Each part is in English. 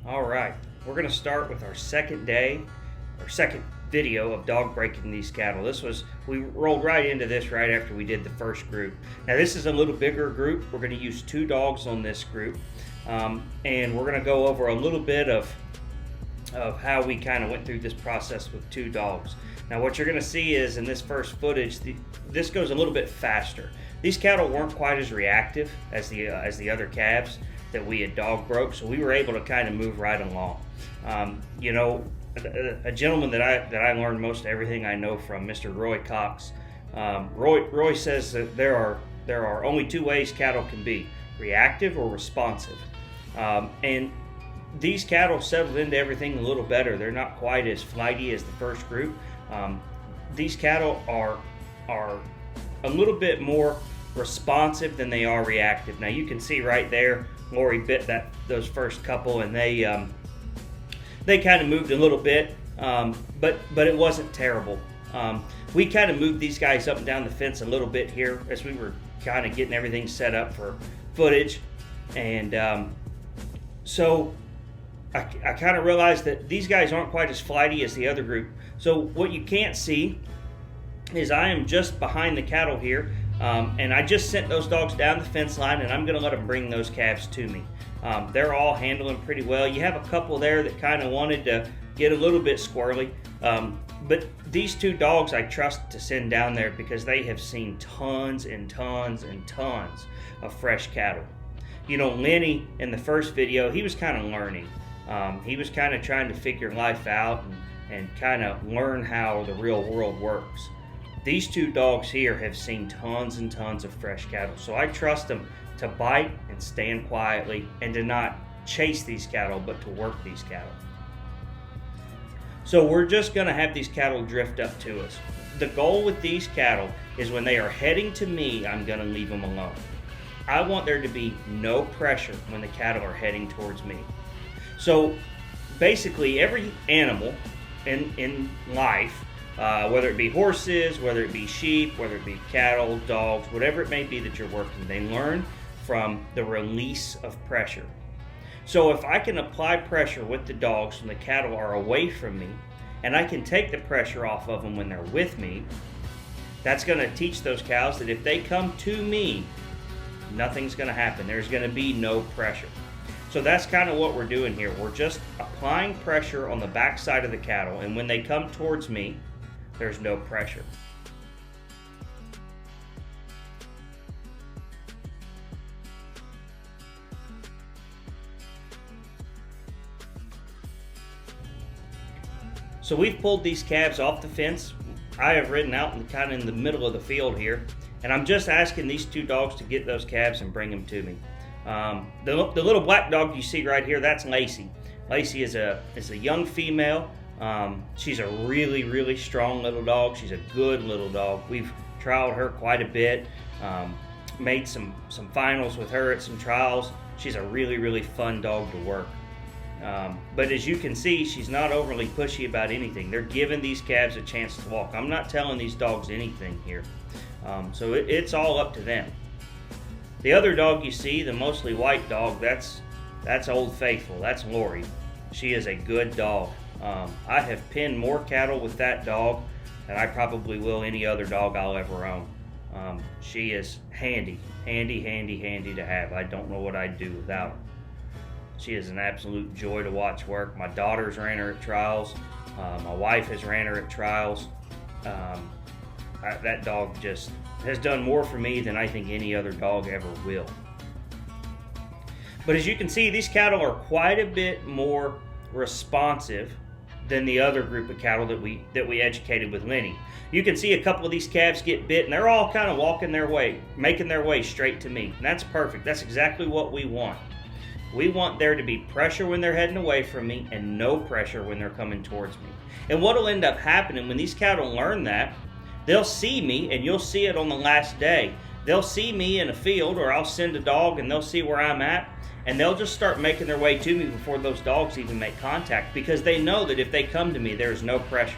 All right, we're going to start with our second day, our second video of dog breaking these cattle. We rolled right into this right after we did the first group. Now this is a little bigger group. We're going to use 2 dogs on this group, and we're going to go over a little bit of how we kind of went through this process with 2 dogs. Now what you're going to see is in this first footage, this goes a little bit faster. These cattle weren't quite as reactive as the other calves that we had dog broke, so we were able to kind of move right along. A gentleman that I learned most everything I know from, Mr. Roy Cox. Roy says that there are only 2 ways cattle can be: reactive or responsive. And these cattle settled into everything a little better. They're not quite as flighty as the first group. These cattle are a little bit more responsive than they are reactive. Now you can see right there, Lori bit those first couple, and they kind of moved a little bit, but it wasn't terrible. We kind of moved these guys up and down the fence a little bit here as we were kind of getting everything set up for footage, and so I kind of realized that these guys aren't quite as flighty as the other group. So what you can't see is I am just behind the cattle here, and I just sent those dogs down the fence line, and I'm going to let them bring those calves to me. They're all handling pretty well. You have a couple there that kind of wanted to get a little bit squirrely, but these 2 dogs I trust to send down there because they have seen tons and tons and tons of fresh cattle. You know, Lenny in the first video, he was kind of learning. He was kind of trying to figure life out and kind of learn how the real world works. These 2 dogs here have seen tons and tons of fresh cattle, so I trust them to bite and stand quietly and to not chase these cattle, but to work these cattle. So we're just going to have these cattle drift up to us. The goal with these cattle is when they are heading to me, I'm going to leave them alone. I want there to be no pressure when the cattle are heading towards me. So basically every animal in life, whether it be horses, whether it be sheep, whether it be cattle, dogs, whatever it may be that you're working, they learn from the release of pressure. So if I can apply pressure with the dogs when the cattle are away from me, and I can take the pressure off of them when they're with me, that's going to teach those cows that if they come to me, nothing's going to happen. There's going to be no pressure. So that's kind of what we're doing here. We're just applying pressure on the back side of the cattle, and when they come towards me, there's no pressure. So we've pulled these calves off the fence. I have ridden out kind of in the middle of the field here, and I'm just asking these 2 dogs to get those calves and bring them to me. The little black dog you see right here, that's Lacey. Lacey is a young female. She's a really, really strong little dog. She's a good little dog. We've trialed her quite a bit, made some finals with her at some trials. She's a really, really fun dog to work. But as you can see, she's not overly pushy about anything. They're giving these calves a chance to walk. I'm not telling these dogs anything here. So it's all up to them. The other dog you see, the mostly white dog, that's Old Faithful. That's Lori. She is a good dog. I have pinned more cattle with that dog than I probably will any other dog I'll ever own. She is handy to have. I don't know what I'd do without her. She is an absolute joy to watch work. My daughters ran her at trials. My wife has ran her at trials. That dog just has done more for me than I think any other dog ever will. But as you can see, these cattle are quite a bit more responsive than the other group of cattle that we educated with Lenny. You can see a couple of these calves get bit, and they're all kind of walking their way, making their way straight to me. And that's perfect. That's exactly what we want. We want there to be pressure when they're heading away from me and no pressure when they're coming towards me. And what will end up happening when these cattle learn that, they'll see me, and you'll see it on the last day. They'll see me in a field, or I'll send a dog and they'll see where I'm at, and they'll just start making their way to me before those dogs even make contact, because they know that if they come to me, there's no pressure.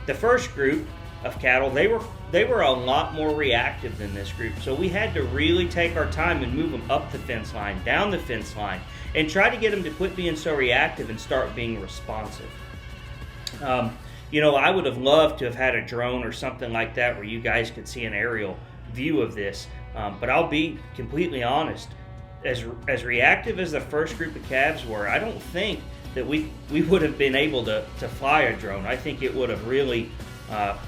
The first group, of cattle, they were a lot more reactive than this group. So we had to really take our time and move them up the fence line, down the fence line, and try to get them to quit being so reactive and start being responsive. I would have loved to have had a drone or something like that where you guys could see an aerial view of this. But I'll be completely honest, as reactive as the first group of calves were, I don't think that we would have been able to fly a drone. I think it would have really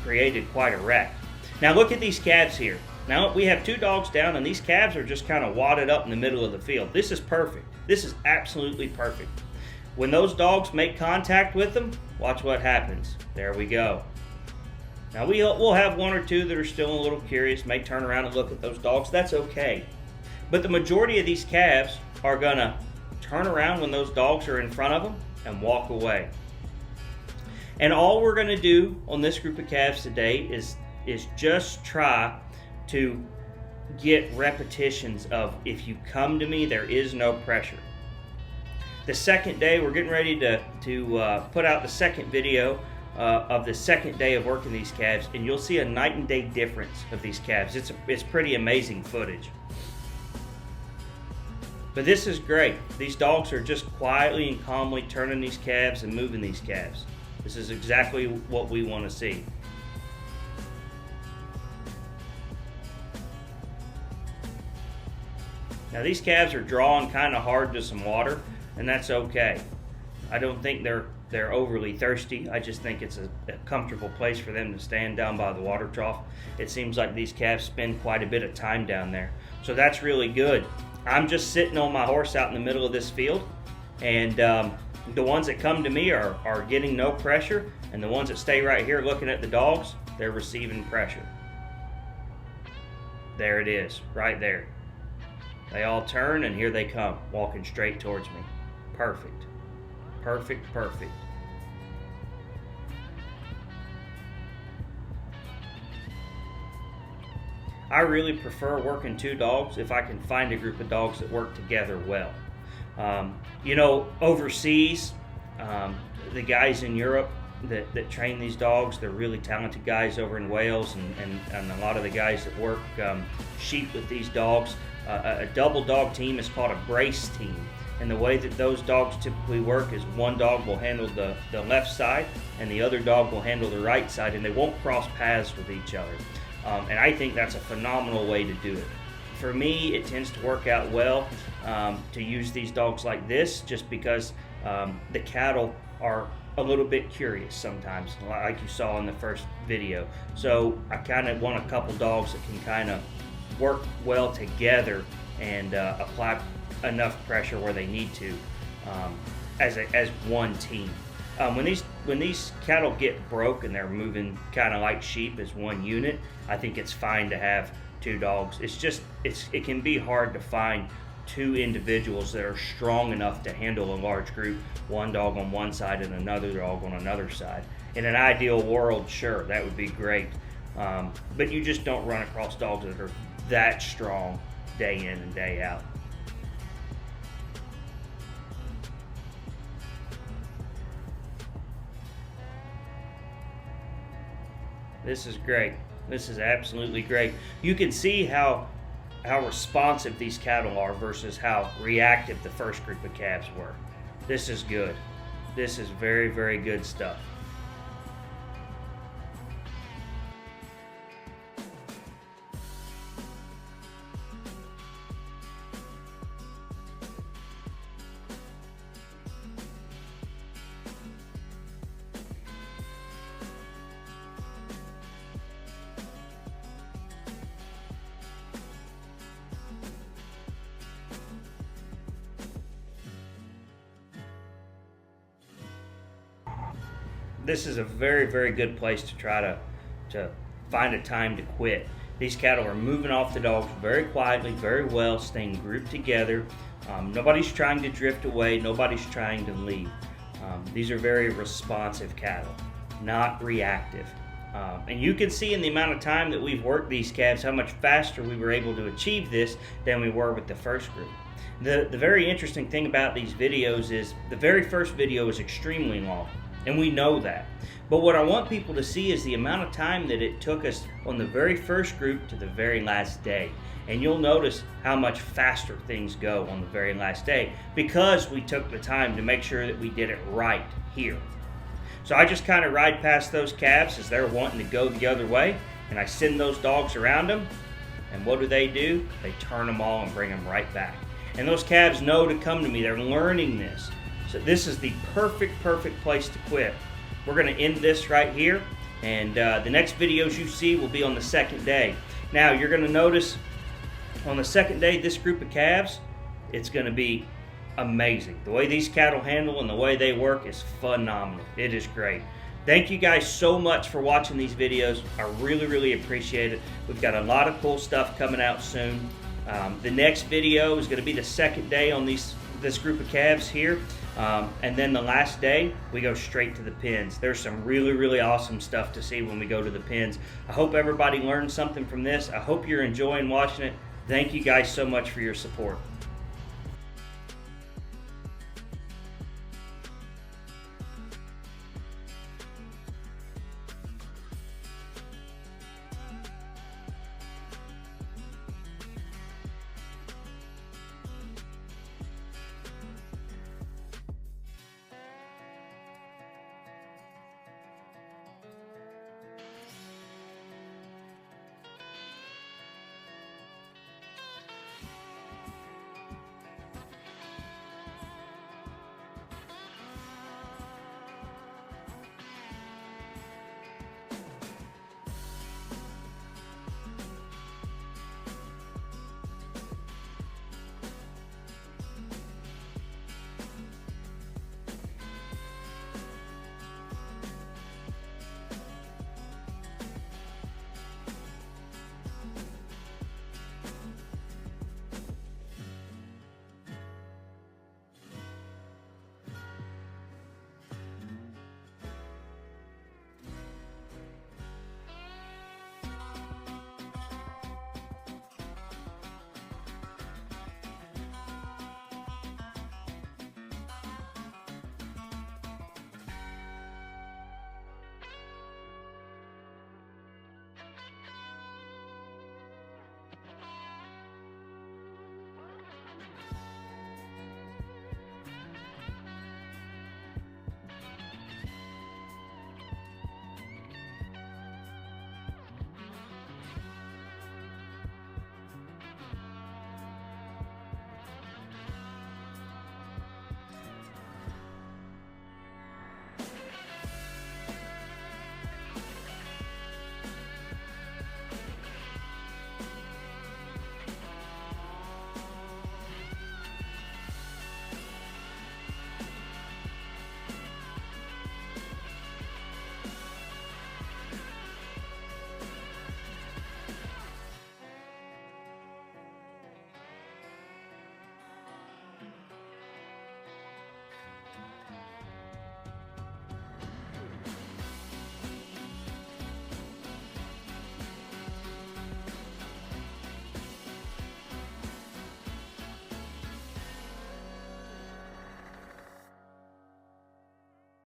created quite a wreck. Now look at these calves here. Now we have 2 dogs down, and these calves are just kind of wadded up in the middle of the field. This is perfect. This is absolutely perfect. When those dogs make contact with them, watch what happens. There we go. Now we'll have 1 or 2 that are still a little curious, may turn around and look at those dogs. That's okay. But the majority of these calves are gonna turn around when those dogs are in front of them and walk away. And all we're gonna do on this group of calves today is just try to get repetitions of, if you come to me, there is no pressure. The second day, we're getting ready to put out the second video of the second day of working these calves, and you'll see a night and day difference of these calves. It's pretty amazing footage. But this is great. These dogs are just quietly and calmly turning these calves and moving these calves. This is exactly what we want to see. Now these calves are drawing kind of hard to some water, and that's okay. I don't think they're overly thirsty. I just think it's a comfortable place for them to stand down by the water trough. It seems like these calves spend quite a bit of time down there. So that's really good. I'm just sitting on my horse out in the middle of this field, and the ones that come to me are getting no pressure, and the ones that stay right here looking at the dogs, they're receiving pressure. There it is, right there. They all turn, and here they come, walking straight towards me. Perfect. Perfect, perfect. I really prefer working 2 dogs if I can find a group of dogs that work together well. Overseas, the guys in Europe that train these dogs, they're really talented guys over in Wales, and a lot of the guys that work sheep with these dogs. A double dog team is called a brace team. And the way that those dogs typically work is one dog will handle the left side and the other dog will handle the right side, and they won't cross paths with each other. And I think that's a phenomenal way to do it. For me, it tends to work out well to use these dogs like this, just because the cattle are a little bit curious sometimes, like you saw in the first video. So I kind of want a couple dogs that can kind of work well together and apply enough pressure where they need to as one team. When these cattle get broke and they're moving kind of like sheep as one unit, I think it's fine to have 2 dogs. It can be hard to find 2 individuals that are strong enough to handle a large group, one dog on one side and another dog on another side. In an ideal world, sure, that would be great, but you just don't run across dogs that are that strong day in and day out. This is great. This is absolutely great. You can see how responsive these cattle are versus how reactive the first group of calves were. This is good. This is very, very good stuff. This is a very, very good place to try to find a time to quit. These cattle are moving off the dogs very quietly, very well, staying grouped together. Nobody's trying to drift away. Nobody's trying to leave. These are very responsive cattle, not reactive. And you can see in the amount of time that we've worked these calves how much faster we were able to achieve this than we were with the first group. The very interesting thing about these videos is the very first video is extremely long. And we know that. But what I want people to see is the amount of time that it took us on the very first group to the very last day. And you'll notice how much faster things go on the very last day because we took the time to make sure that we did it right here. So I just kind of ride past those calves as they're wanting to go the other way, and I send those dogs around them, and what do? They turn them all and bring them right back. And those calves know to come to me. They're learning this. So this is the perfect place to quit. We're going to end this right here, and the next videos you see will be on the second day. Now you're going to notice on the second day, this group of calves, it's going to be amazing. The way these cattle handle and the way they work is phenomenal. It is great. Thank you guys so much for watching these videos. I really appreciate it. We've got a lot of cool stuff coming out soon. The next video is going to be the second day on this group of calves here. And then the last day, we go straight to the pens. There's some really awesome stuff to see when we go to the pens. I hope everybody learned something from this. I hope you're enjoying watching it. Thank you guys so much for your support.